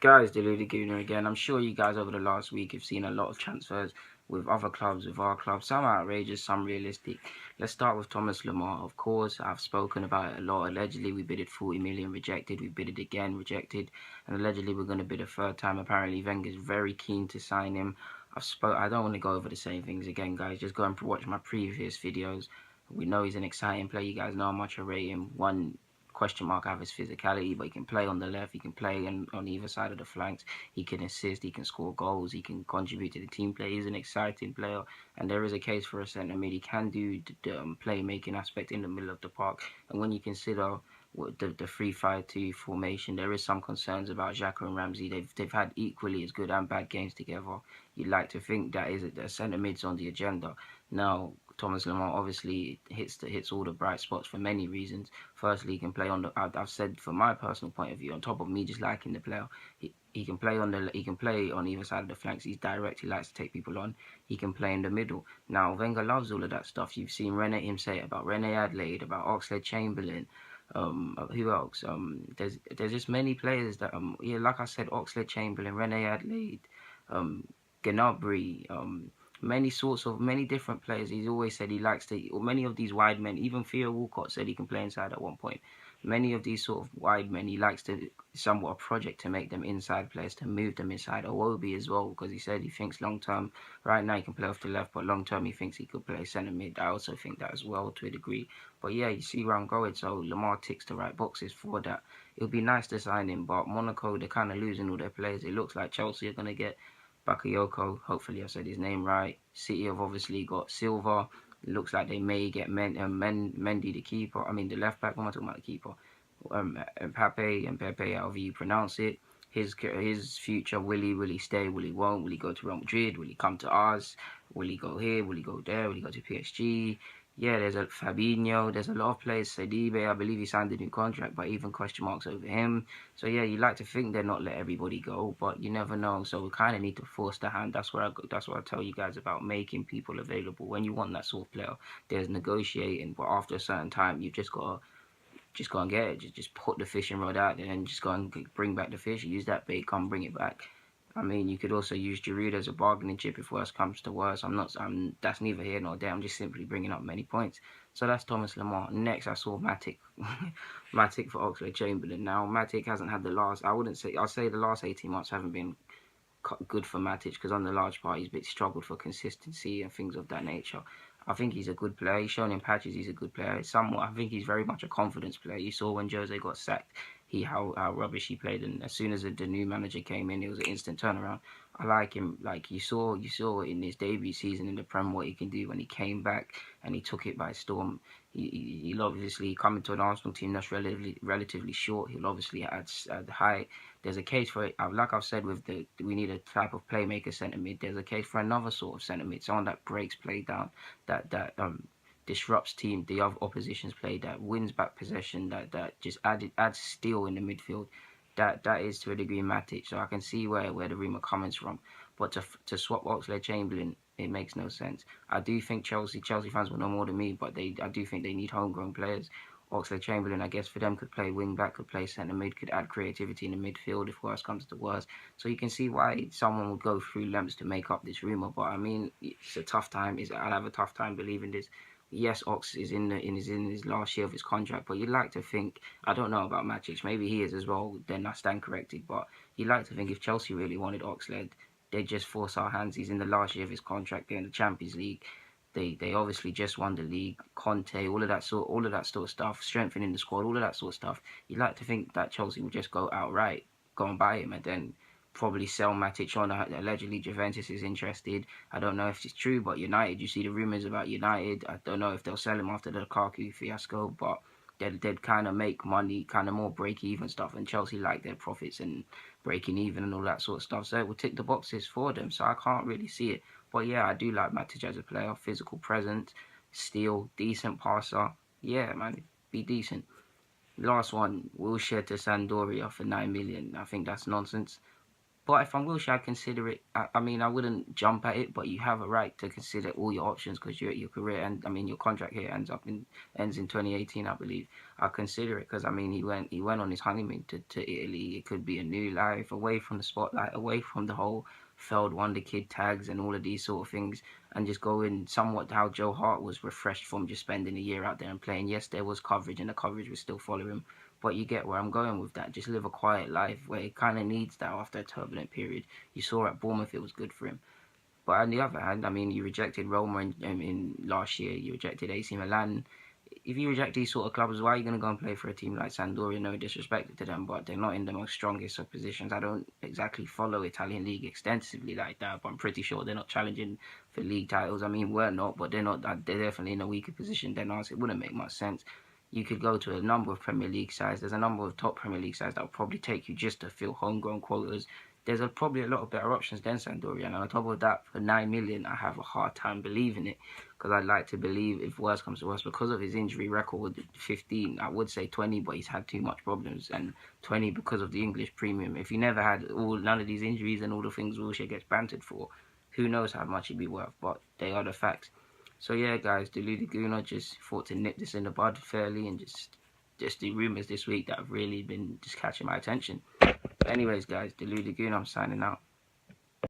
Guys, Deluded Gooner again. I'm sure you guys over the last week have seen a lot of transfers with other clubs, with our club. Some outrageous, some realistic. Let's start with Thomas Lemar. Of course, I've spoken about it a lot. Allegedly, we bidded 40 million, rejected. We bid it again, rejected. And allegedly, we're going to bid a third time. Apparently, Wenger's very keen to sign him. I don't want to go over the same things again, guys. Just go and watch my previous videos. We know he's an exciting player. You guys know how much I rate him. One question mark have his physicality, but he can play on the left, he can play on either side of the flanks, he can assist, he can score goals, he can contribute to the team play. He's an exciting player, and there is a case for a centre mid. He can do the playmaking aspect in the middle of the park, and when you consider the 3-5-2 formation, there is some concerns about Xhaka and Ramsey. They've had equally as good and bad games together. You'd like to think that is a centre mid's on the agenda. Now, Thomas Lemar obviously hits all the bright spots for many reasons. Firstly, he can play on the. I've said from my personal point of view, on top of me just liking the player, he can play on either side of the flanks. He's direct. He likes to take people on. He can play in the middle. Now Wenger loves all of that stuff. You've seen him say it about Rene Adelaide, about Oxlade-Chamberlain. Who else? There's just many players that yeah, like I said, Oxlade-Chamberlain, Rene Adelaide, Gnabry, many different players. He's always said he likes to, or many of these wide men, even Theo Walcott said he can play inside at one point. Many of these sort of wide men, he likes to somewhat a project to make them inside players, to move them inside. Iwobi as well, because he said he thinks long term, right now he can play off the left, but long term he thinks he could play centre mid. I also think that as well to a degree. But yeah, you see where I'm going. So Lemar ticks the right boxes for that. It would be nice to sign him, but Monaco, they're kind of losing all their players. It looks like Chelsea are going to get Bakayoko, hopefully I said his name right. City have obviously got Silva. It looks like they may get Mendy, the keeper. I mean, the left back. What am I talking about? The keeper. Pepe, however you pronounce it. His future. Will he stay? Will he won't? Will he go to Real Madrid? Will he come to us? Will he go here? Will he go there? Will he go to PSG? Yeah, there's a Fabinho. There's a lot of players. Sadibe, I believe he signed a new contract, but even question marks over him. So yeah, you like to think they're not let everybody go, but you never know. So we kind of need to force the hand. That's what I tell you guys about making people available. When you want that sort of player, there's negotiating, but after a certain time, you just go and get it. Just put the fishing rod out there and just go and bring back the fish. Use that bait, come bring it back. I mean, you could also use Giroud as a bargaining chip if worse comes to worse. That's neither here nor there. I'm just simply bringing up many points. So that's Thomas Lemar. Next, I saw Matic. Matic for Oxlade-Chamberlain. Now, Matic hasn't had the last, I'll say the last 18 months haven't been good for Matic because on the large part he's a bit struggled for consistency and things of that nature. I think he's a good player. He's shown in patches he's a good player. I think he's very much a confidence player. You saw when Jose got sacked, how rubbish he played, and as soon as the new manager came in, it was an instant turnaround. I like him. Like you saw in his debut season in the Prem what he can do when he came back and he took it by storm. He'll obviously come into an Arsenal team that's relatively short. He'll obviously add height. There's a case for it. Like I've said, we need a type of playmaker centre mid. There's a case for another sort of centre mid, someone that breaks play down, that disrupts the other opposition's play, that wins back possession, that just adds steel in the midfield. That is to a degree Matic. So I can see where the rumour comes from. But to swap Oxlade-Chamberlain, it makes no sense. I do think Chelsea fans will know more than me, but I do think they need homegrown players. Oxlade-Chamberlain, I guess for them, could play wing back, could play centre mid, could add creativity in the midfield if worse comes to worse. So you can see why someone would go through lengths to make up this rumour. But I mean, it's a tough time. I'll have a tough time believing this. Yes, Ox is in his last year of his contract, but you'd like to think, I don't know about Matic, maybe he is as well, then I stand corrected, but you'd like to think if Chelsea really wanted Oxlade, they'd just force our hands. He's in the last year of his contract, they're in the Champions League. They obviously just won the league, Conte, all of that sort of stuff, strengthening the squad, all of that sort of stuff. You'd like to think that Chelsea would just go outright, go and buy him, and then probably sell Matic on. Allegedly, Juventus is interested. I don't know if it's true, but United, you see the rumours about United. I don't know if they'll sell him after the Lukaku fiasco, but they'd kind of make money, kind of more break-even stuff, and Chelsea like their profits and breaking even and all that sort of stuff. So it will tick the boxes for them, so I can't really see it. But yeah, I do like Matic as a player. Physical presence, steal, decent passer. Yeah, man, be decent. Last one, Wilshere to Sampdoria for 9 million. I think that's nonsense. But if I'm Wilshere, I'd consider it. I mean, I wouldn't jump at it, but you have a right to consider all your options because your career and I mean your contract here ends in 2018, I believe. I'll consider it because I mean he went on his honeymoon to Italy. It could be a new life away from the spotlight, away from the whole failed wonder kid tags and all of these sort of things, and just go in somewhat how Joe Hart was refreshed from just spending a year out there and playing. Yes, there was coverage and the coverage was still following him, but you get where I'm going with that. Just live a quiet life where he kind of needs that after a turbulent period. You saw at Bournemouth it was good for him. But on the other hand, I mean, you rejected Roma in last year. You rejected AC Milan. If you reject these sort of clubs, why are you going to go and play for a team like Sampdoria? No disrespect to them, but they're not in the most strongest of positions. I don't exactly follow Italian league extensively like that, but I'm pretty sure they're not challenging for league titles. I mean, we're not, but they're not. They're definitely in a weaker position than us. It wouldn't make much sense. You could go to a number of Premier League sides. There's a number of top Premier League sides that will probably take you just to fill homegrown quotas. There's probably a lot of better options than Sampdoria. And on top of that, for 9 million, I have a hard time believing it because I'd like to believe if worse comes to worse, because of his injury record, 15, I would say 20, but he's had too much problems, and 20 because of the English premium. If he never had none of these injuries and all the things Wilshere gets bantered for, who knows how much he'd be worth, but they are the facts. So yeah, guys, Delu Laguna just thought to nip this in the bud fairly and just the rumours this week that have really been just catching my attention. But anyways, guys, Delu Laguna, I'm signing out.